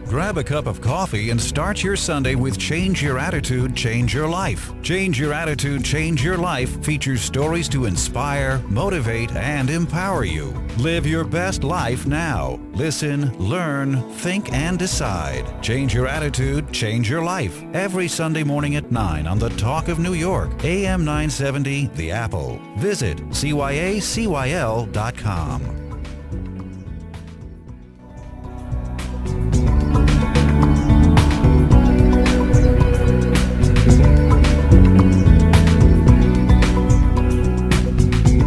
Grab a cup of coffee and start your Sunday with Change Your Attitude, Change Your Life. Change Your Attitude, Change Your Life features stories to inspire, motivate, and empower you. Live your best life now. Listen, learn, think, and decide. Change Your Attitude, Change Your Life. Every Sunday morning at 9 on the Talk of New York, AM 970, The Apple. Visit cyacyl.com.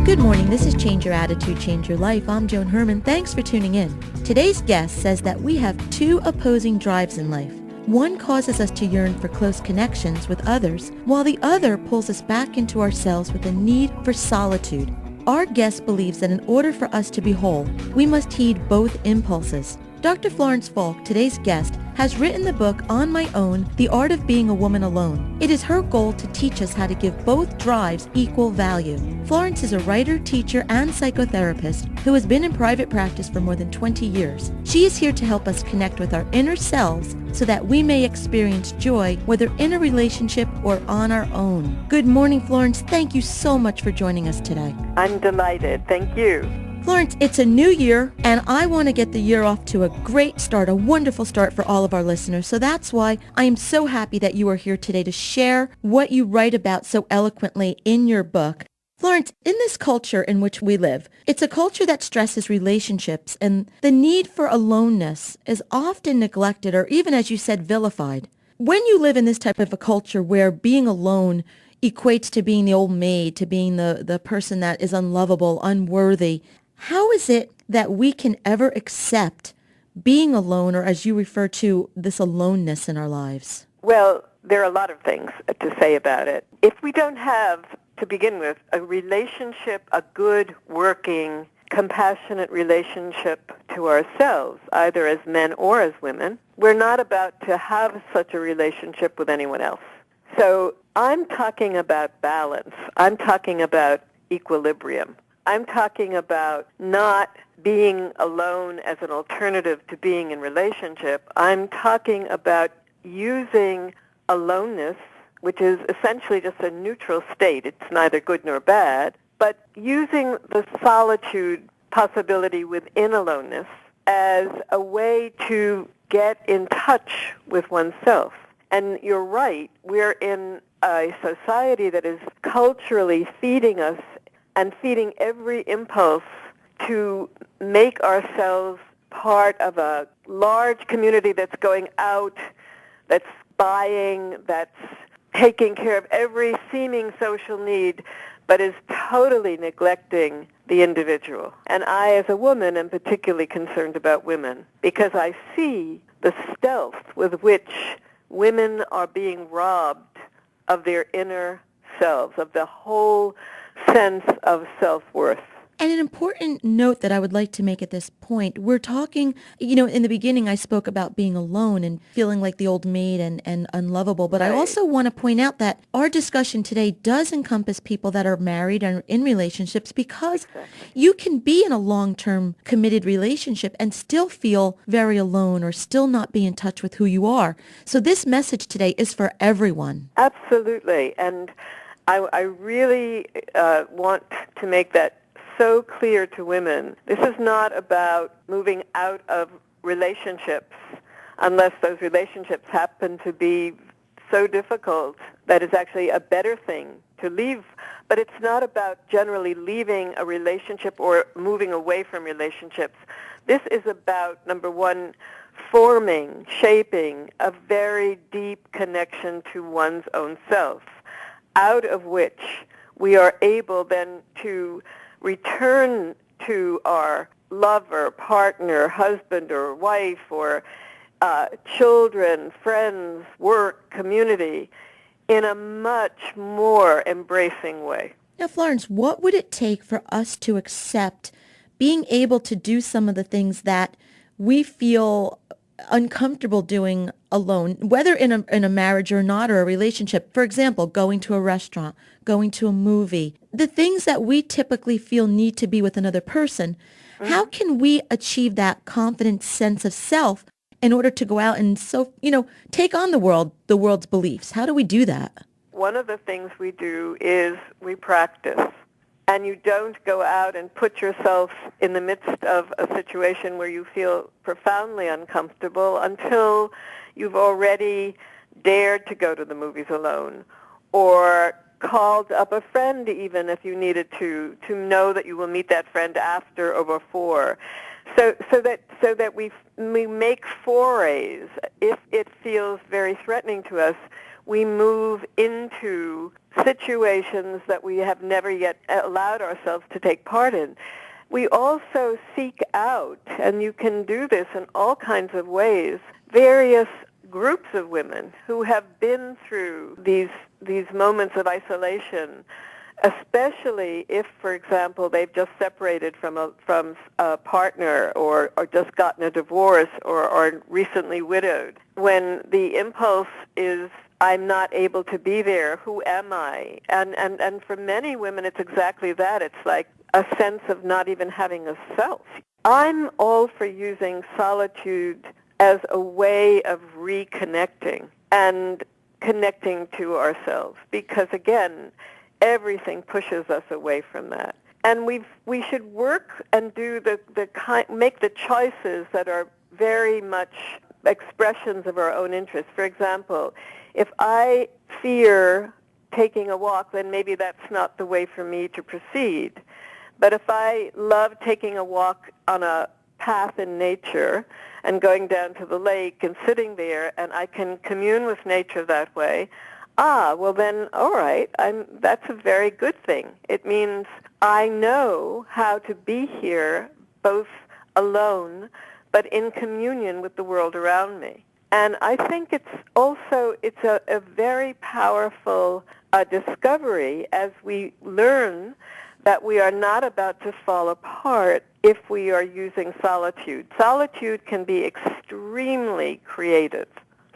Good morning. This is Change Your Attitude, Change Your Life. I'm Joan Herman. Thanks for tuning in. Today's guest says that we have two opposing drives in life. One causes us to yearn for close connections with others, while the other pulls us back into ourselves with a need for solitude. Our guest believes that in order for us to be whole, we must heed both impulses. Dr. Florence Falk, today's guest, has written the book On My Own, The Art of Being a Woman Alone. It is her goal to teach us how to give both drives equal value. Florence is a writer, teacher, and psychotherapist who has been in private practice for more than 20 years. She is here to help us connect with our inner selves so that we may experience joy, whether in a relationship or on our own. Good morning, Florence. Thank you so much for joining us today. I'm delighted. Thank you. Florence, it's a new year, and I want to get the year off to a great start, a wonderful start for all of our listeners. So that's why I am so happy that you are here today to share what you write about so eloquently in your book. Florence, in this culture in which we live, it's a culture that stresses relationships, and the need for aloneness is often neglected or even, as you said, vilified. When you live in this type of a culture where being alone equates to being the old maid, to being the person that is unlovable, unworthy, how is it that we can ever accept being alone, or as you refer to, this aloneness in our lives? Well, there are a lot of things to say about it. If we don't have, to begin with, a relationship, a good, working, compassionate relationship to ourselves, either as men or as women, we're not about to have such a relationship with anyone else. So I'm talking about balance. I'm talking about equilibrium. I'm talking about not being alone as an alternative to being in relationship. I'm talking about using aloneness, which is essentially just a neutral state. It's neither good nor bad, but using the solitude possibility within aloneness as a way to get in touch with oneself. And you're right, we're in a society that is culturally feeding us and feeding every impulse to make ourselves part of a large community that's going out, that's buying, that's taking care of every seeming social need, but is totally neglecting the individual. And I, as a woman, am particularly concerned about women because I see the stealth with which women are being robbed of their inner selves, of the whole sense of self-worth. And an important note that I would like to make at this point, we're talking, in the beginning I spoke about being alone and feeling like the old maid and unlovable, but right. I also want to point out that our discussion today does encompass people that are married and in relationships because you can be in a long-term committed relationship and still feel very alone or still not be in touch with who you are. So this message today is for everyone. Absolutely. And I really want to make that so clear to women. This is not about moving out of relationships unless those relationships happen to be so difficult that it's actually a better thing to leave. But it's not about generally leaving a relationship or moving away from relationships. This is about, number one, forming, shaping a very deep connection to one's own self, out of which we are able then to return to our lover, partner, husband or wife or children, friends, work, community in a much more embracing way. Now, Florence, what would it take for us to accept being able to do some of the things that we feel uncomfortable doing alone, whether in a marriage or not, or a relationship? For example, going to a restaurant, going to a movie, the things that we typically feel need to be with another person. Mm-hmm. How can we achieve that confident sense of self in order to go out and take on the world's beliefs? How do we do that? One of the things we do is we practice. And you don't go out and put yourself in the midst of a situation where you feel profoundly uncomfortable until you've already dared to go to the movies alone, or called up a friend even if you needed to know that you will meet that friend after or before. So that we make forays. If it feels very threatening to us, we move into situations that we have never yet allowed ourselves to take part in. We also seek out, and you can do this in all kinds of ways, various groups of women who have been through these moments of isolation, especially if, for example, they've just separated from a partner or just gotten a divorce or are recently widowed. When the impulse is, I'm not able to be there, who am I? And for many women, it's exactly that. It's like a sense of not even having a self. I'm all for using solitude as a way of reconnecting and connecting to ourselves, because again, everything pushes us away from that. And we should work and do make the choices that are very much expressions of our own interest. For example, if I fear taking a walk, then maybe that's not the way for me to proceed. But if I love taking a walk on a path in nature and going down to the lake and sitting there, and I can commune with nature that way, well then, all right, that's a very good thing. It means I know how to be here both alone but in communion with the world around me. And I think it's a very powerful discovery as we learn that we are not about to fall apart if we are using solitude. Solitude can be extremely creative.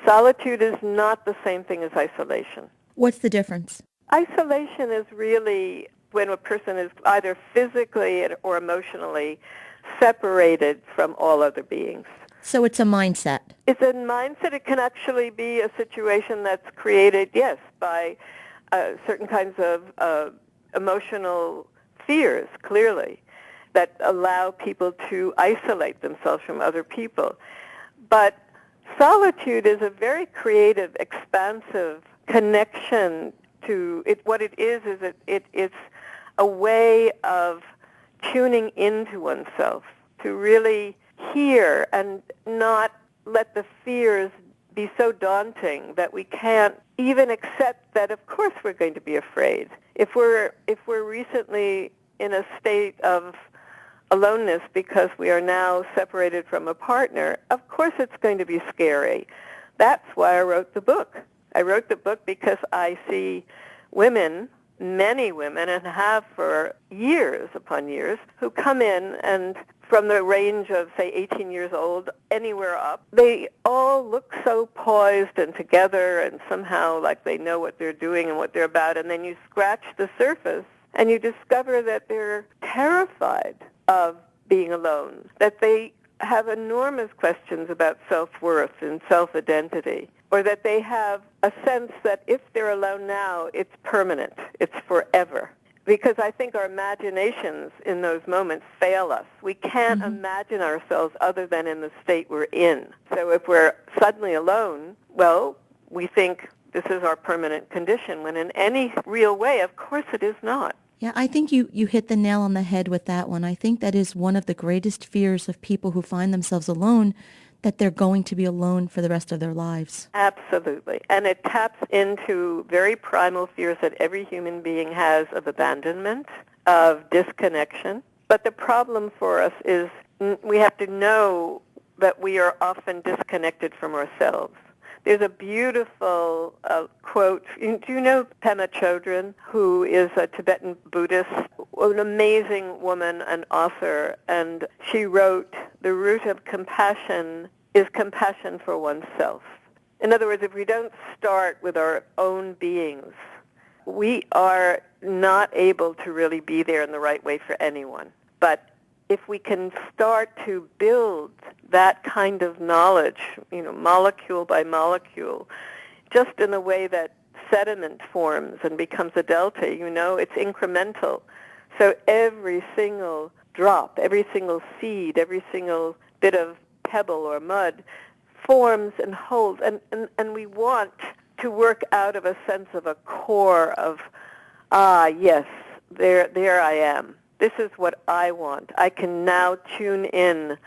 Solitude is not the same thing as isolation. What's the difference? Isolation is really when a person is either physically or emotionally separated from all other beings. So it's a mindset. It's a mindset. It can actually be a situation that's created, yes, by certain kinds of emotional fears, clearly, that allow people to isolate themselves from other people. But solitude is a very creative, expansive connection to it. What it is it's a way of tuning into oneself, to really hear and not let the fears be so daunting that we can't even accept that, of course, we're going to be afraid. If we're recently in a state of aloneness because we are now separated from a partner, of course it's going to be scary. That's why I wrote the book. I wrote the book because I see women, many women, and have for years upon years, who come in and from the range of, say, 18 years old, anywhere up, they all look so poised and together and somehow like they know what they're doing and what they're about. And then you scratch the surface and you discover that they're terrified of being alone, that they have enormous questions about self-worth and self-identity, or that they have a sense that if they're alone now, it's permanent, it's forever. Because I think our imaginations in those moments fail us. We can't imagine ourselves other than in the state we're in. So if we're suddenly alone, well, we think this is our permanent condition, when in any real way, of course it is not. Yeah, I think you hit the nail on the head with that one. I think that is one of the greatest fears of people who find themselves alone, that they're going to be alone for the rest of their lives. Absolutely. And it taps into very primal fears that every human being has of abandonment, of disconnection. But the problem for us is we have to know that we are often disconnected from ourselves. There's a beautiful quote. Do you know Pema Chodron, who is a Tibetan Buddhist, an amazing woman, an author, and she wrote, "The root of compassion is compassion for oneself." In other words, if we don't start with our own beings, we are not able to really be there in the right way for anyone. But if we can start to build that kind of knowledge, molecule by molecule, just in the way that sediment forms and becomes a delta, it's incremental. So every single drop, every single seed, every single bit of pebble or mud forms and holds. And we want to work out of a sense of a core of, yes, there I am. This is what I want. I can now tune in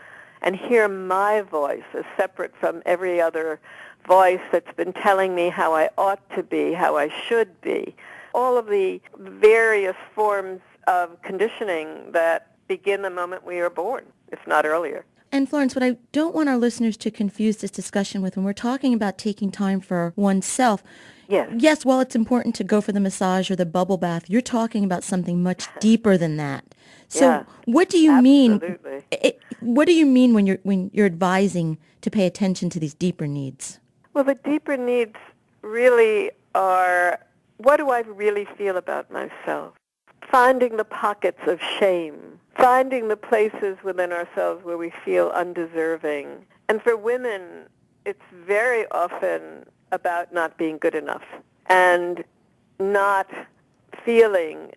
and hear my voice as separate from every other voice that's been telling me how I ought to be, how I should be. All of the various forms of conditioning that begin the moment we are born, if not earlier. And Florence, what I don't want our listeners to confuse this discussion with, when we're talking about taking time for oneself, yes, while it's important to go for the massage or the bubble bath, you're talking about something much deeper than that. So what do you mean? What do you mean when you're advising to pay attention to these deeper needs? Well, the deeper needs really are, what do I really feel about myself? Finding the pockets of shame, finding the places within ourselves where we feel undeserving. And for women, it's very often about not being good enough and not feeling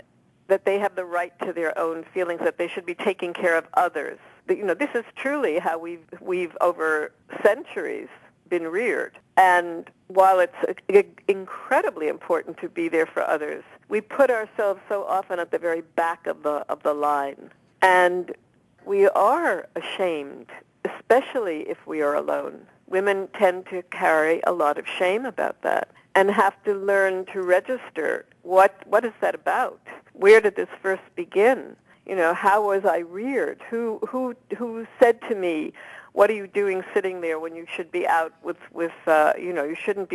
that they have the right to their own feelings, that they should be taking care of others. This is truly how we've over centuries been reared. And while it's incredibly important to be there for others, we put ourselves so often at the very back of the line. And we are ashamed, especially if we are alone. Women tend to carry a lot of shame about that and have to learn to register what is that about? Where did this first begin? How was I reared? Who said to me, what are you doing sitting there when you should be out with you shouldn't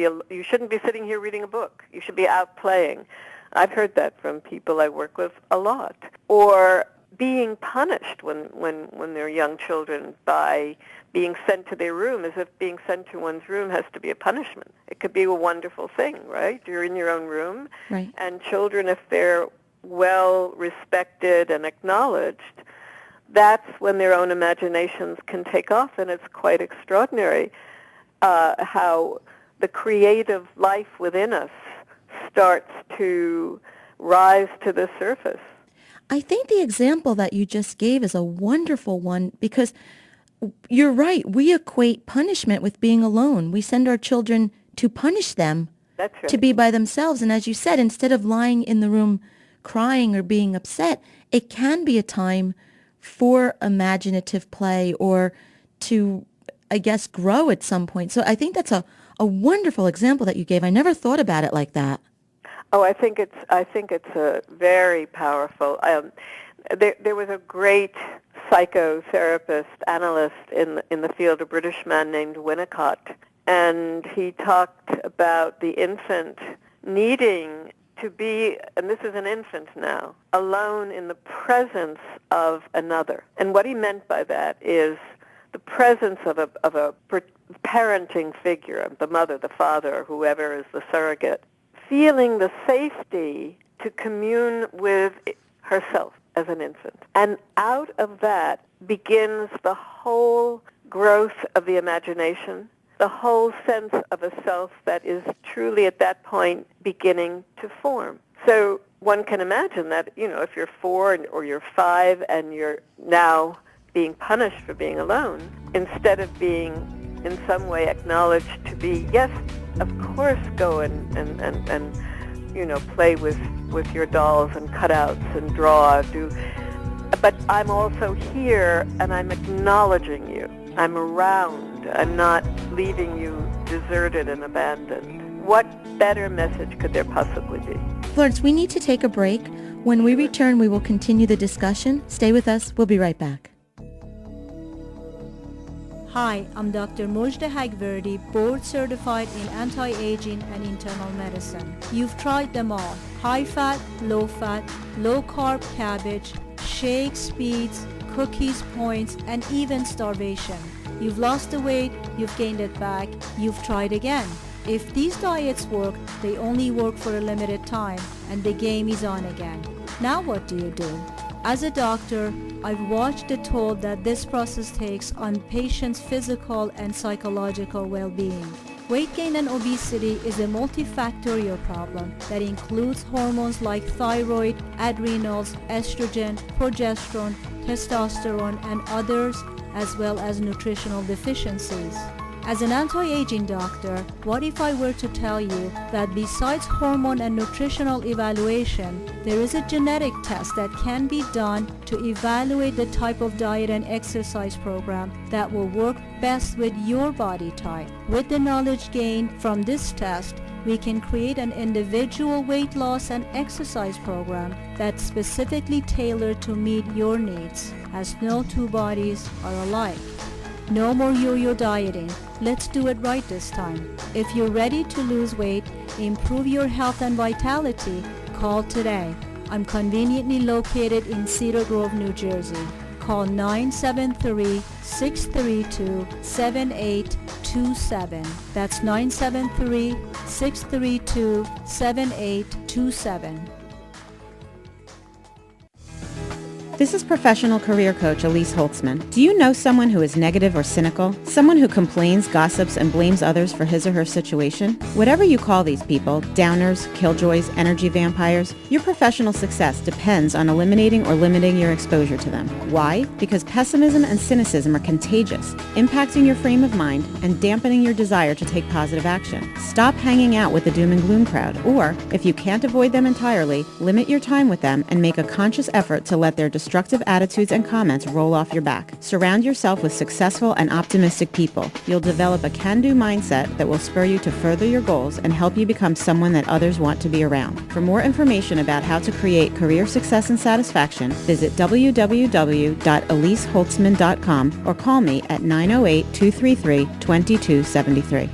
be sitting here reading a book. You should be out playing. I've heard that from people I work with a lot. Or being punished when they're young children by being sent to their room, as if being sent to one's room has to be a punishment. It could be a wonderful thing, right? You're in your own room. Right. And children, if they're well respected and acknowledged, that's when their own imaginations can take off, and it's quite extraordinary how the creative life within us starts to rise to the surface. I think the example that you just gave is a wonderful one, because you're right. We equate punishment with being alone. We send our children to punish them, That's right. to be by themselves. And as you said, instead of lying in the room crying or being upset, it can be a time for imaginative play or to, I guess, grow at some point. So I think that's a wonderful example that you gave. I never thought about it like that. Oh, I think it's a very powerful. There was a great psychotherapist, analyst in the field, a British man named Winnicott, and he talked about the infant needing to be, and this is an infant now, alone in the presence of another. And what he meant by that is the presence of a parenting figure, the mother, the father, or whoever is the surrogate, feeling the safety to commune with herself as an infant. And out of that begins the whole growth of the imagination, the whole sense of a self that is truly at that point beginning to form. So one can imagine that, if you're 4 or you're 5 and you're now being punished for being alone, instead of being in some way acknowledged to be, yes, of course, go and play with your dolls and cutouts and draw, but I'm also here and I'm acknowledging you. I'm around. I'm not leaving you deserted and abandoned. What better message could there possibly be? Florence, we need to take a break. When we return, we will continue the discussion. Stay with us. We'll be right back. Hi, I'm Dr. Mojda Hagverdi, board certified in anti-aging and internal medicine. You've tried them all: high fat, low carb cabbage, shakes, beets, cookies, points, and even starvation. You've lost the weight, you've gained it back, you've tried again. If these diets work, they only work for a limited time, and the game is on again. Now what do you do? As a doctor, I've watched the toll that this process takes on patients' physical and psychological well-being. Weight gain and obesity is a multifactorial problem that includes hormones like thyroid, adrenals, estrogen, progesterone, testosterone, and others, as well as nutritional deficiencies. As an anti-aging doctor, what if I were to tell you that besides hormone and nutritional evaluation, there is a genetic test that can be done to evaluate the type of diet and exercise program that will work best with your body type. With the knowledge gained from this test, we can create an individual weight loss and exercise program that's specifically tailored to meet your needs, as no two bodies are alike. No more yo-yo dieting. Let's do it right this time. If you're ready to lose weight, improve your health and vitality, call today. I'm conveniently located in Cedar Grove, New Jersey. Call 973-632-7827. That's 973-632-7827. This is professional career coach Elyse Holtzman. Do you know someone who is negative or cynical? Someone who complains, gossips, and blames others for his or her situation? Whatever you call these people, downers, killjoys, energy vampires, your professional success depends on eliminating or limiting your exposure to them. Why? Because pessimism and cynicism are contagious, impacting your frame of mind and dampening your desire to take positive action. Stop hanging out with the doom and gloom crowd, or, if you can't avoid them entirely, limit your time with them and make a conscious effort to let their destructive attitudes and comments roll off your back. Surround yourself with successful and optimistic people. You'll develop a can-do mindset that will spur you to further your goals and help you become someone that others want to be around. For more information about how to create career success and satisfaction, visit www.elyseholtzman.com or call me at 908-233-2273.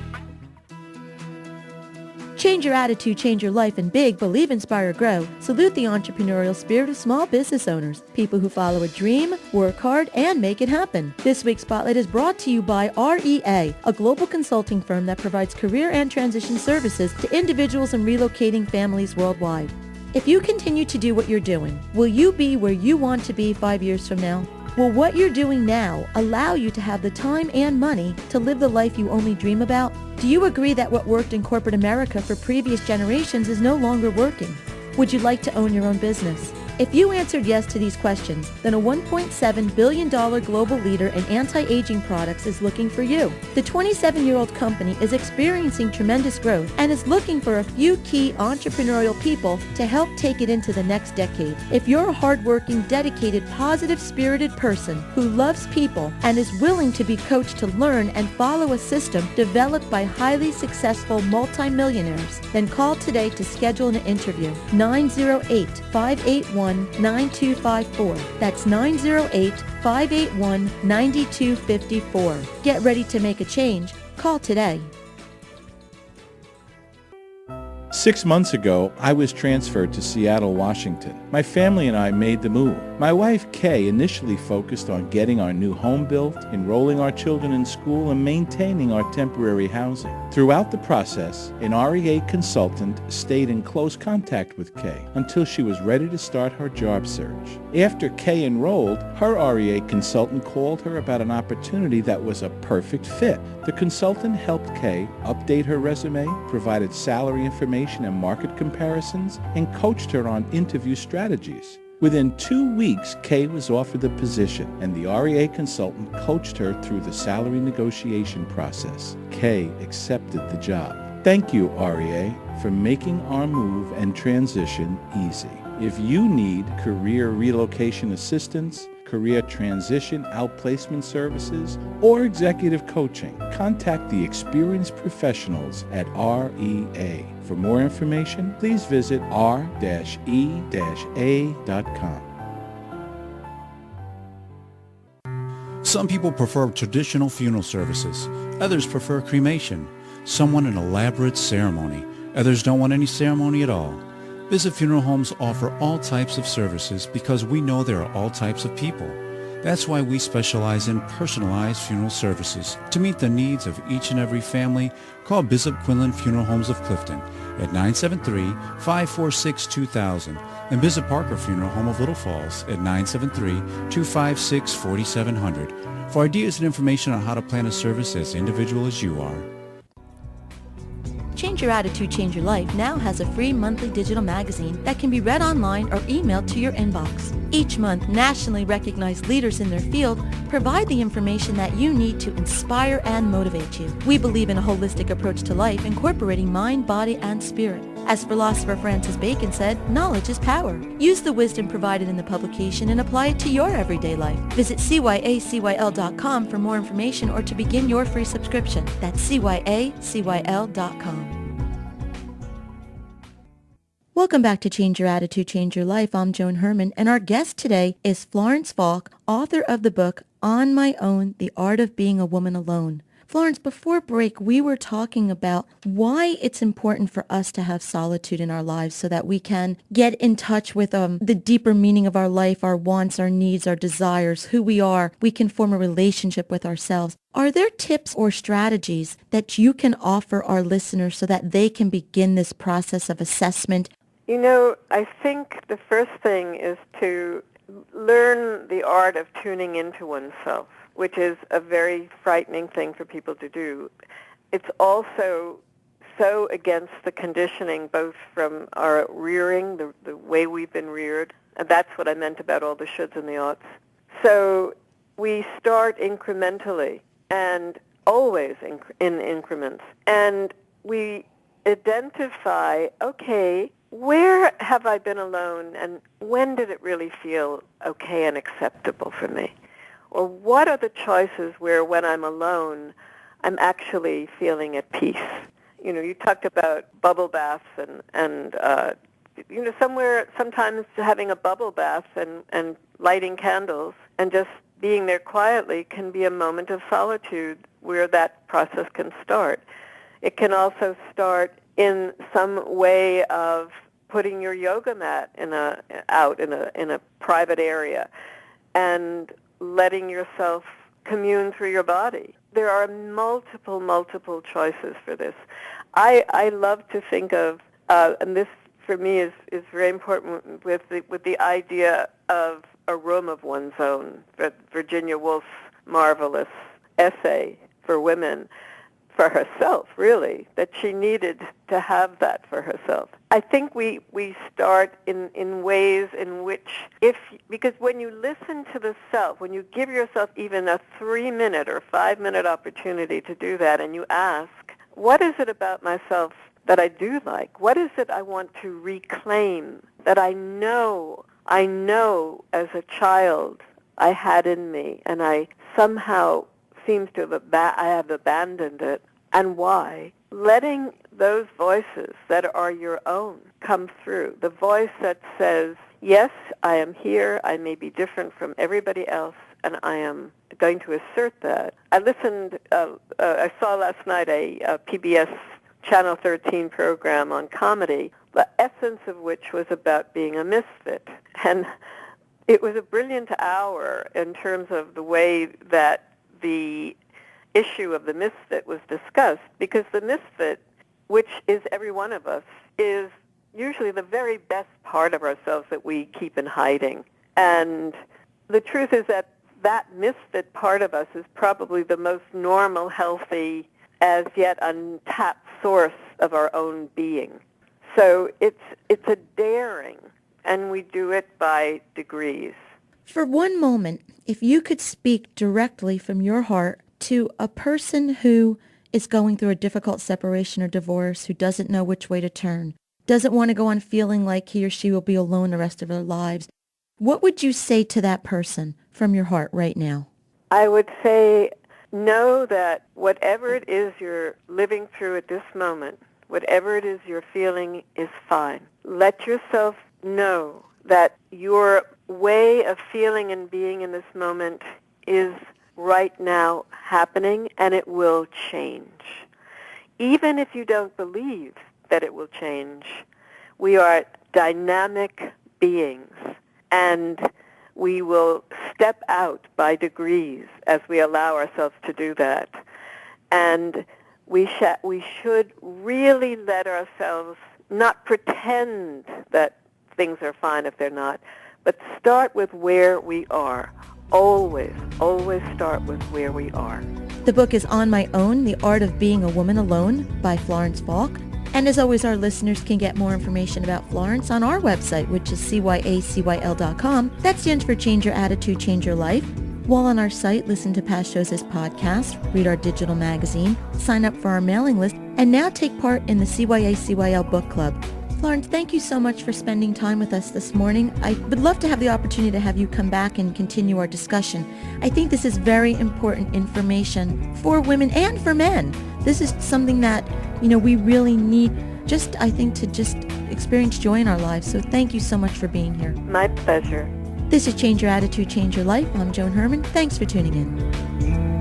Change your attitude, change your life in big, believe, inspire, grow. Salute the entrepreneurial spirit of small business owners, people who follow a dream, work hard, and make it happen. This week's Spotlight is brought to you by REA, a global consulting firm that provides career and transition services to individuals and relocating families worldwide. If you continue to do what you're doing, will you be where you want to be 5 years from now? Will what you're doing now allow you to have the time and money to live the life you only dream about? Do you agree that what worked in corporate America for previous generations is no longer working? Would you like to own your own business? If you answered yes to these questions, then a $1.7 billion global leader in anti-aging products is looking for you. The 27-year-old company is experiencing tremendous growth and is looking for a few key entrepreneurial people to help take it into the next decade. If you're a hardworking, dedicated, positive-spirited person who loves people and is willing to be coached to learn and follow a system developed by highly successful multimillionaires, then call today to schedule an interview. 908-581-9254. That's 908-581-9254. Get ready to make a change. Call today. 6 months ago, I was transferred to Seattle, Washington. My family and I made the move. My wife, Kay, initially focused on getting our new home built, enrolling our children in school, and maintaining our temporary housing. Throughout the process, an REA consultant stayed in close contact with Kay until she was ready to start her job search. After Kay enrolled, her REA consultant called her about an opportunity that was a perfect fit. The consultant helped Kay update her resume, provided salary information and market comparisons, and coached her on interview strategies. Within 2 weeks, Kay was offered the position, and the REA consultant coached her through the salary negotiation process. Kay accepted the job. Thank you, REA, for making our move and transition easy. If you need career relocation assistance, career transition outplacement services, or executive coaching, contact the experienced professionals at REA. For more information, please visit r-e-a.com. Some people prefer traditional funeral services. Others prefer cremation. Some want an elaborate ceremony. Others don't want any ceremony at all. Visit Funeral Homes offer all types of services because we know there are all types of people. That's why we specialize in personalized funeral services. To meet the needs of each and every family, call Bishop Quinlan Funeral Homes of Clifton at 973-546-2000 and Bishop Parker Funeral Home of Little Falls at 973-256-4700 for ideas and information on how to plan a service as individual as you are. Change Your Attitude, Change Your Life now has a free monthly digital magazine that can be read online or emailed to your inbox. Each month, nationally recognized leaders in their field provide the information that you need to inspire and motivate you. We believe in a holistic approach to life, incorporating mind, body, and spirit. As philosopher Francis Bacon said, knowledge is power. Use the wisdom provided in the publication and apply it to your everyday life. Visit cyacyl.com for more information or to begin your free subscription. That's cyacyl.com. Welcome back to Change Your Attitude, Change Your Life. I'm Joan Herman, and our guest today is Florence Falk, author of the book On My Own, The Art of Being a Woman Alone. Florence, before break, we were talking about why it's important for us to have solitude in our lives so that we can get in touch with the deeper meaning of our life, our wants, our needs, our desires, who we are. We can form a relationship with ourselves. Are there tips or strategies that you can offer our listeners so that they can begin this process of assessment? You know, I think the first thing is to learn the art of tuning into oneself, which is a very frightening thing for people to do. It's also so against the conditioning, both from our rearing, the way we've been reared, and that's what I meant about all the shoulds and the oughts. So we start incrementally and always in increments, and we identify, okay, where have I been alone, and when did it really feel okay and acceptable for me? Or what are the choices where when I'm alone, I'm actually feeling at peace? You know, you talked about bubble baths and sometimes having a bubble bath and lighting candles and just being there quietly can be a moment of solitude where that process can start. It can also start in some way of putting your yoga mat out in a private area and letting yourself commune through your body. There are multiple choices for this. I love to think of, and this for me is very important with the idea of a room of one's own. Virginia Woolf's marvelous essay for women, for herself, really, that she needed to have that for herself. I think we start in ways in which, because when you listen to the self, when you give yourself even a 3-minute or 5-minute opportunity to do that, and you ask, what is it about myself that I do like? What is it I want to reclaim that I know as a child I had in me, and I somehow seems to have abandoned it, and why? Letting those voices that are your own come through. The voice that says, yes, I am here, I may be different from everybody else, and I am going to assert that. I saw last night a PBS Channel 13 program on comedy, the essence of which was about being a misfit. And it was a brilliant hour in terms of the way that the issue of the misfit was discussed, because the misfit, which is every one of us, is usually the very best part of ourselves that we keep in hiding. And the truth is that misfit part of us is probably the most normal, healthy, as yet untapped source of our own being. So it's a daring, and we do it by degrees. For one moment, if you could speak directly from your heart to a person who is going through a difficult separation or divorce, who doesn't know which way to turn, doesn't want to go on feeling like he or she will be alone the rest of their lives, what would you say to that person from your heart right now? I would say, know that whatever it is you're living through at this moment, whatever it is you're feeling is fine. Let yourself know that your way of feeling and being in this moment is right now happening, and it will change. Even if you don't believe that it will change, we are dynamic beings, and we will step out by degrees as we allow ourselves to do that. And we should really let ourselves not pretend that things are fine if they're not, but start with where we are. Always, always start with where we are. The book is On My Own, The Art of Being a Woman Alone by Florence Falk. And as always, our listeners can get more information about Florence on our website, which is cyacyl.com. That stands for Change Your Attitude, Change Your Life. While on our site, listen to past shows as podcasts, read our digital magazine, sign up for our mailing list, and now take part in the CYA-CYL Book Club. Florence, thank you so much for spending time with us this morning. I would love to have the opportunity to have you come back and continue our discussion. I think this is very important information for women and for men. This is something that, we really need I think to just experience joy in our lives. So thank you so much for being here. My pleasure. This is Change Your Attitude, Change Your Life. I'm Joan Herman. Thanks for tuning in.